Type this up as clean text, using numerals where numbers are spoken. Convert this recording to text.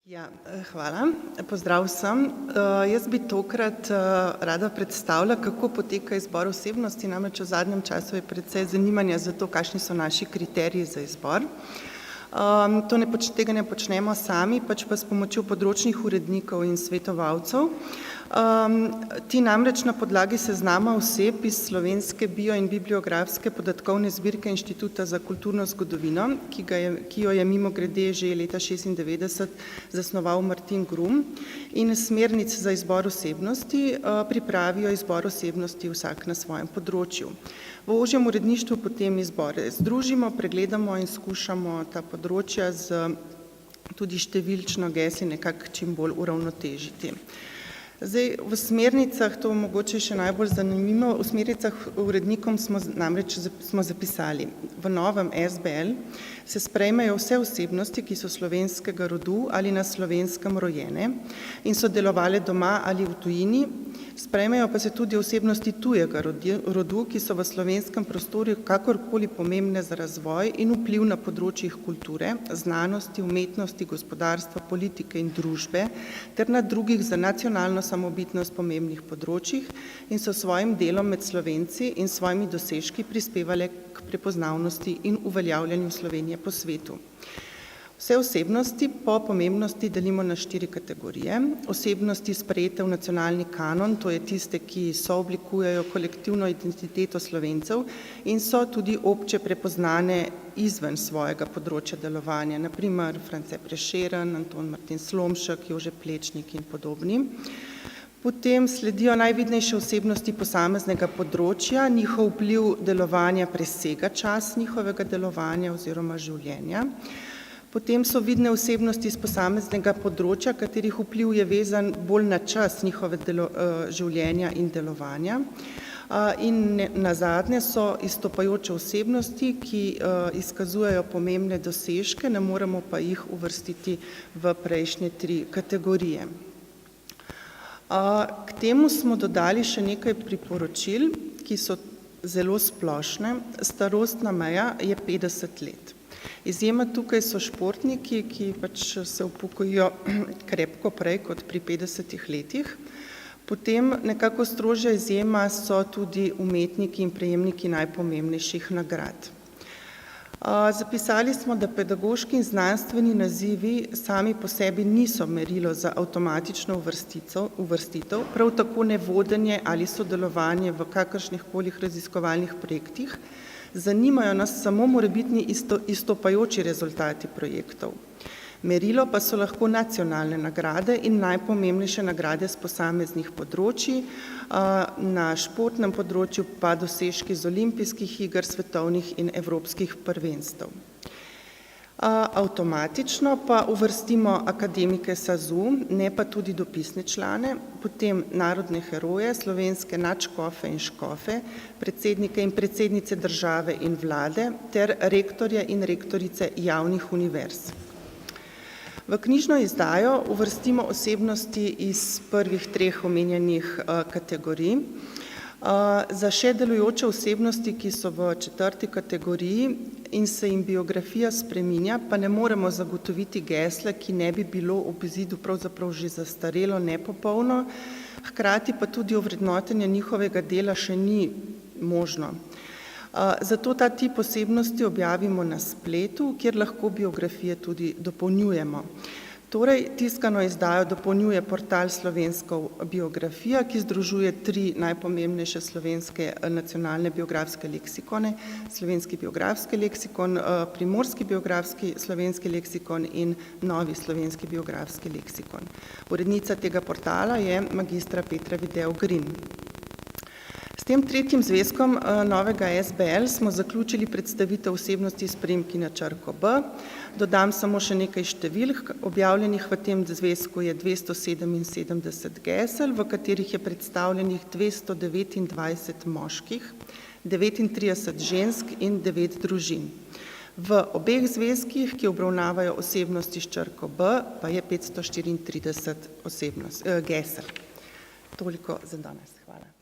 Hvala. Pozdrav vsem. Jaz bi tokrat rada predstavila, kako poteka izbor osebnosti, namreč v zadnjem času je precej zanimanja za to, kakšni so naši kriteriji za izbor. Tega ne počnemo sami, pač pa s pomočjo področnih urednikov in svetovalcev. Ti namreč na podlagi seznama oseb iz slovenske bio- in bibliografske podatkovne zbirke Inštituta za kulturno zgodovino, ki jo je mimogrede že leta 1996 zasnoval Martin Grum, in smernic za izbor osebnosti pripravijo izbor osebnosti vsak na svojem področju. V ožjem uredništvu potem izbore združimo, pregledamo in skušamo ta področja tudi številčno gesli nekako čim bolj uravnotežiti. V smernicah, to mogoče še najbolj zanimivo, v smernicah urednikom smo zapisali: v novem SBL se sprejmejo vse osebnosti, ki so slovenskega rodu ali na Slovenskem rojene in so delovale doma ali v tujini, sprejmejo pa se tudi osebnosti tujega rodu, ki so v slovenskem prostoru kakorkoli pomembne za razvoj in vpliv na področjih kulture, znanosti, umetnosti, gospodarstva, politike in družbe ter na drugih za nacionalno samobitnost pomembnih področjih in so svojim delom med Slovenci in svojimi dosežki prispevale k prepoznavnosti in uveljavljanju Slovenije po svetu. Vse osebnosti po pomembnosti delimo na 4 kategorije. Osebnosti sprejete v nacionalni kanon, to je tiste, ki sooblikujejo kolektivno identiteto Slovencev in so tudi obče prepoznane izven svojega področja delovanja, na primer France Prešeren, Anton Martin Slomšek, Jože Plečnik in podobni. Potem sledijo najvidnejše osebnosti posameznega področja, njihov vpliv delovanja presega čas njihovega delovanja oziroma življenja. Potem so vidne osebnosti iz posameznega področja, katerih vpliv je vezan bolj na čas njihovega življenja in delovanja. In nazadnje so izstopajoče osebnosti, ki izkazujejo pomembne dosežke, ne moremo pa jih uvrstiti v prejšnje 3 kategorije. K temu smo dodali še nekaj priporočil, ki so zelo splošne. Starostna meja je 50 let. Izjema tukaj so športniki, ki pač se upokojijo krepko prej kot pri 50 letih. Potem nekako strožja izjema so tudi umetniki in prejemniki najpomembnejših nagrad. Zapisali smo, da pedagoški in znanstveni nazivi sami po sebi niso merilo za avtomatično uvrstitev, prav tako ne vodenje ali sodelovanje v kakršnihkoli raziskovalnih projektih. Zanimajo nas samo morebitni izstopajoči rezultati projektov. Merilo pa so lahko nacionalne nagrade in najpomembnejše nagrade s posameznih področij, na športnem področju pa dosežki z olimpijskih iger, svetovnih in evropskih prvenstev. Avtomatično pa uvrstimo akademike SAZU, ne pa tudi dopisne člane, potem narodne heroje, slovenske nadškofe in škofe, predsednike in predsednice države in vlade ter rektorje in rektorice javnih univerz. V knjižno izdajo uvrstimo osebnosti iz prvih 3 omenjenih kategorij. Za še delujoče osebnosti, ki so v 4. kategoriji in se jim biografija spreminja, pa ne moremo zagotoviti gesla, ki ne bi bilo ob izidu pravzaprav že zastarelo, nepopolno, hkrati pa tudi ovrednotenje njihovega dela še ni možno. Zato ta tip osebnosti objavimo na spletu, kjer lahko biografije tudi dopolnjujemo. Torej, tiskano izdajo dopolnjuje portal Slovenska biografija, ki združuje 3 najpomembnejše slovenske nacionalne biografske leksikone: Slovenski biografski leksikon, Primorski biografski slovenski leksikon in Novi slovenski biografski leksikon. Urednica tega portala je magistra Petra Video Grin. S tem 3. zvezkom novega SBL smo zaključili predstavitev osebnosti s priimki na črko B. Dodam samo še nekaj številk. Objavljenih v tem zvezku je 277 gesel, v katerih je predstavljenih 229 moških, 39 žensk in 9 družin. V obeh zvezkih, ki obravnavajo osebnosti s črko B, pa je 534 gesel. Toliko za danes. Hvala.